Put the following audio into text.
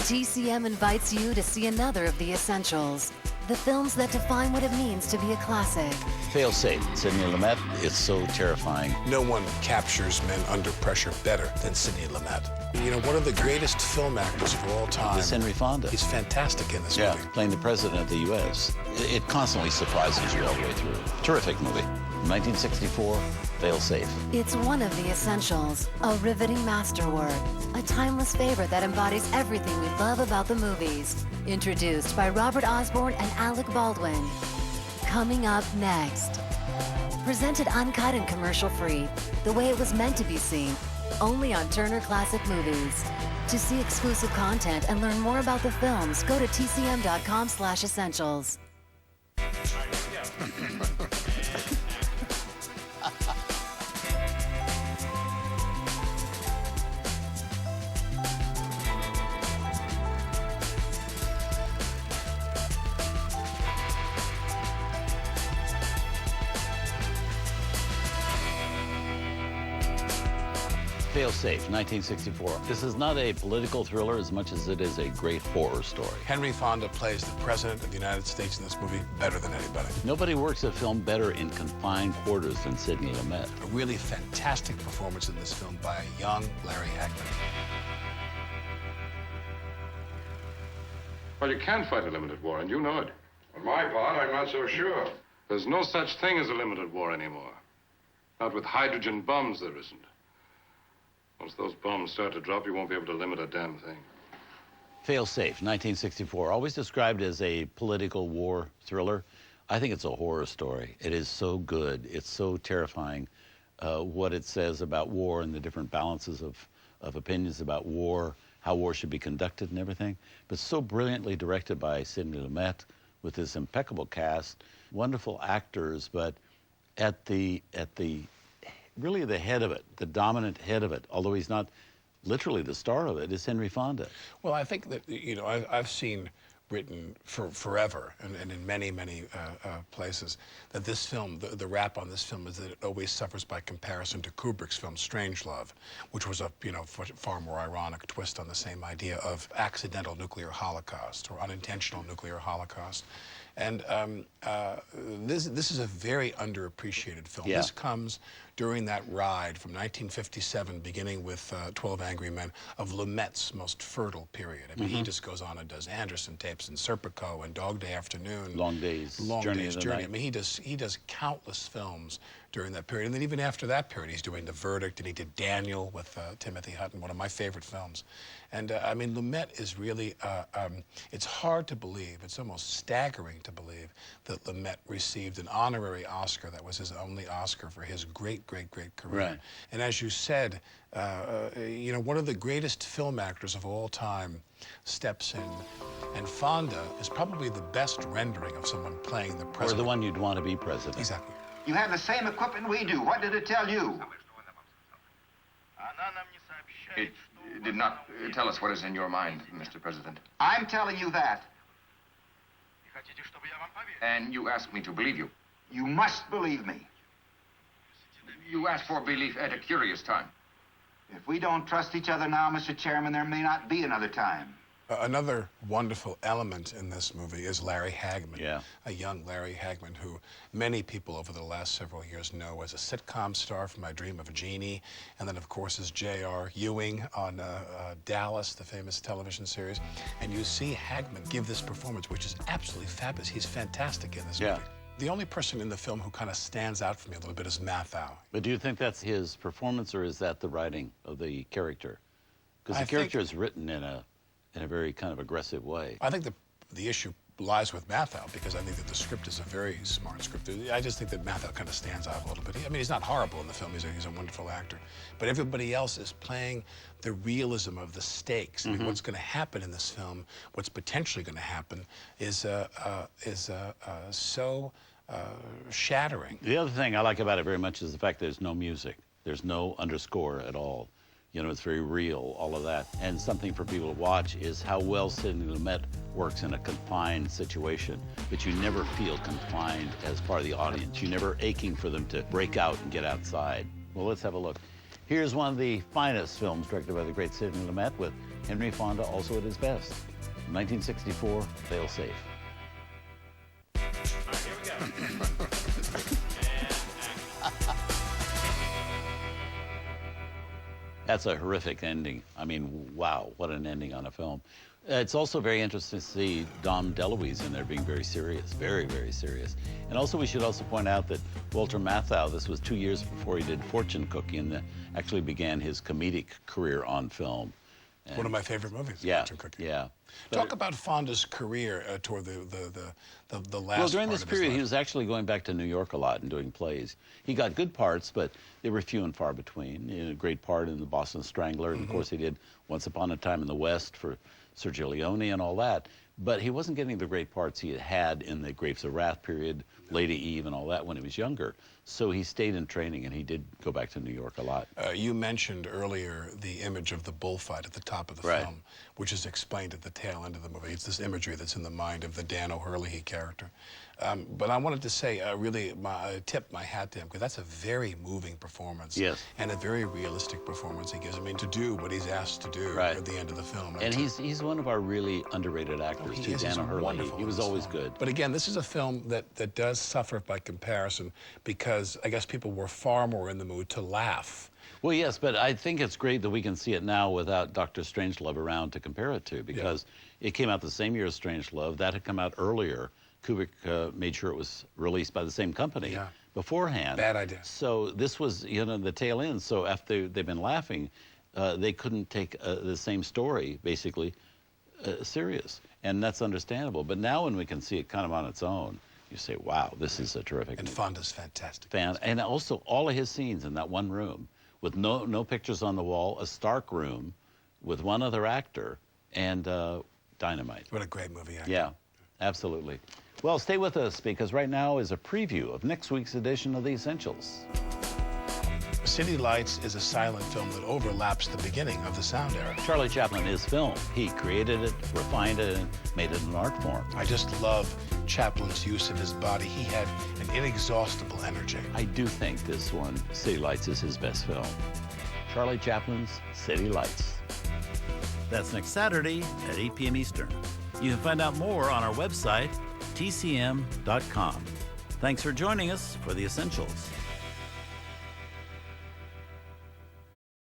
TCM invites you to see another of the essentials, the films that define what it means to be a classic. Fail safe, Sidney Lumet. It's so terrifying. No one captures men under pressure better than Sidney Lumet. You know, one of the greatest film actors of all time. It's Henry Fonda. He's fantastic in this movie. Playing the president of the U.S. It constantly surprises you all the way through. Terrific movie. 1964, Fail Safe. It's one of the essentials, a riveting masterwork, a timeless favorite that embodies everything we love about the movies. Introduced by Robert Osborne and Alec Baldwin. Coming up next. Presented uncut and commercial-free, the way it was meant to be seen, only on Turner Classic Movies. To see exclusive content and learn more about the films, go to tcm.com/essentials. Fail Safe, 1964. This is not a political thriller as much as it is a great horror story. Henry Fonda plays the President of the United States in this movie better than anybody. Nobody works a film better in confined quarters than Sidney Lumet. A really fantastic performance in this film by a young Larry Hagman. Well, you can fight a limited war, and you know it. On my part, I'm not so sure. There's no such thing as a limited war anymore. Not with hydrogen bombs, there isn't. Once those bombs start to drop, you won't be able to limit a damn thing. Fail Safe, 1964. Always described as a political war thriller. I think it's a horror story. It is so good. It's so terrifying what it says about war and the different balances of opinions about war, how war should be conducted and everything. But so brilliantly directed by Sidney Lumet with this impeccable cast, wonderful actors, but at the really the head of it, the dominant head of it, although he's not literally the star of it, is Henry Fonda. Well, I think that, you know, I've seen written for forever and in many, many places that this film, the rap on this film is that it always suffers by comparison to Kubrick's film Strangelove, which was a, you know, far more ironic twist on the same idea of accidental nuclear holocaust or unintentional nuclear holocaust. And this is a very underappreciated film. Yeah. This comes during that ride from 1957, beginning with 12 Angry Men, of Lumet's most fertile period. I mean, he just goes on and does Anderson tapes and Serpico and Dog Day Afternoon. Long Days, Journey. Night. I mean, he does countless films during that period. And then even after that period, he's doing The Verdict, and he did Daniel with Timothy Hutton, one of my favorite films. And I mean, Lumet is really, it's hard to believe, it's almost staggering to believe that Lumet received an honorary Oscar that was his only Oscar for his great, great, great career. Right. And as you said, you know, one of the greatest film actors of all time steps in. And Fonda is probably the best rendering of someone playing the president. Or the one you'd want to be president. Exactly. You have the same equipment we do. What did it tell you? It did not tell us what is in your mind, Mr. President. I'm telling you that. And you asked me to believe you. You must believe me. You asked for belief at a curious time. If we don't trust each other now, Mr. Chairman, there may not be another time. Another wonderful element in this movie is Larry Hagman, a young Larry Hagman who many people over the last several years know as a sitcom star from I Dream of a Jeannie, and then, of course, as J.R. Ewing on Dallas, the famous television series. And you see Hagman give this performance, which is absolutely fabulous. He's fantastic in this movie. The only person in the film who kind of stands out for me a little bit is Mathau. But do you think that's his performance, or is that the writing of the character? Because the character is written in a very kind of aggressive way. I think the issue lies with Mathau, because I think that the script is a very smart script. I just think that Mathau kind of stands out a little bit. I mean, he's not horrible in the film. He's a wonderful actor. But everybody else is playing the realism of the stakes. I mean, what's going to happen in this film, what's potentially going to happen, is so shattering. The other thing I like about it very much is the fact that there's no music. There's no underscore at all. You know, it's very real, all of that. And something for people to watch is how well Sidney Lumet works in a confined situation, but you never feel confined as part of the audience. You're never aching for them to break out and get outside. Well, let's have a look. Here's one of the finest films directed by the great Sidney Lumet with Henry Fonda also at his best. 1964, Fail Safe. That's a horrific ending. I mean, wow, what an ending on a film. It's also very interesting to see Dom DeLuise in there being very serious, very, very serious. And also, we should also point out that Walter Matthau, this was 2 years before he did Fortune Cookie and actually began his comedic career on film. And one of my favorite movies, yeah, Fortune Cookie. Yeah. Talk about Fonda's career toward the last. Well, during part this of his period, he life. was actually going back to New York a lot and doing plays. He got good parts, but they were few and far between. He had a great part in The Boston Strangler, and of course he did Once Upon a Time in the West for Sergio Leone and all that. But he wasn't getting the great parts he had had in the Grapes of Wrath period, Lady Eve and all that when he was younger. So he stayed in training, and he did go back to New York a lot. You mentioned earlier the image of the bullfight at the top of the Right. film, which is explained at the tail end of the movie. It's this imagery that's in the mind of the Dan O'Hurley character. But I wanted to say, really, tip my hat to him, because that's a very moving performance. Yes. And a very realistic performance he gives. I mean, to do what he's asked to do Right. at the end of the film. And he's one of our really underrated actors, He too, is. Dan He's O'Hurley. wonderful He in was this always film. good. But again, this is a film that does suffer by comparison, because I guess people were far more in the mood to laugh. Well, yes, but I think it's great that we can see it now without Dr. Strangelove around to compare it to, because it came out the same year as Strangelove. That had come out earlier. Kubrick made sure it was released by the same company beforehand. Bad idea. So this was, the tail end. So after they've been laughing, they couldn't take the same story, basically, serious. And that's understandable. But now when we can see it kind of on its own, you say, wow, this is a terrific And movie. Fonda's fantastic. And also all of his scenes in that one room with no pictures on the wall, a stark room with one other actor, and dynamite. What a great movie, actually. Yeah, absolutely. Well, stay with us, because right now is a preview of next week's edition of The Essentials. City Lights is a silent film that overlaps the beginning of the sound era. Charlie Chaplin is film. He created it, refined it, and made it an art form. I just love Chaplin's use of his body. He had an inexhaustible energy. I do think this one, City Lights, is his best film. Charlie Chaplin's City Lights. That's next Saturday at 8 p.m. Eastern. You can find out more on our website, tcm.com. Thanks for joining us for The Essentials.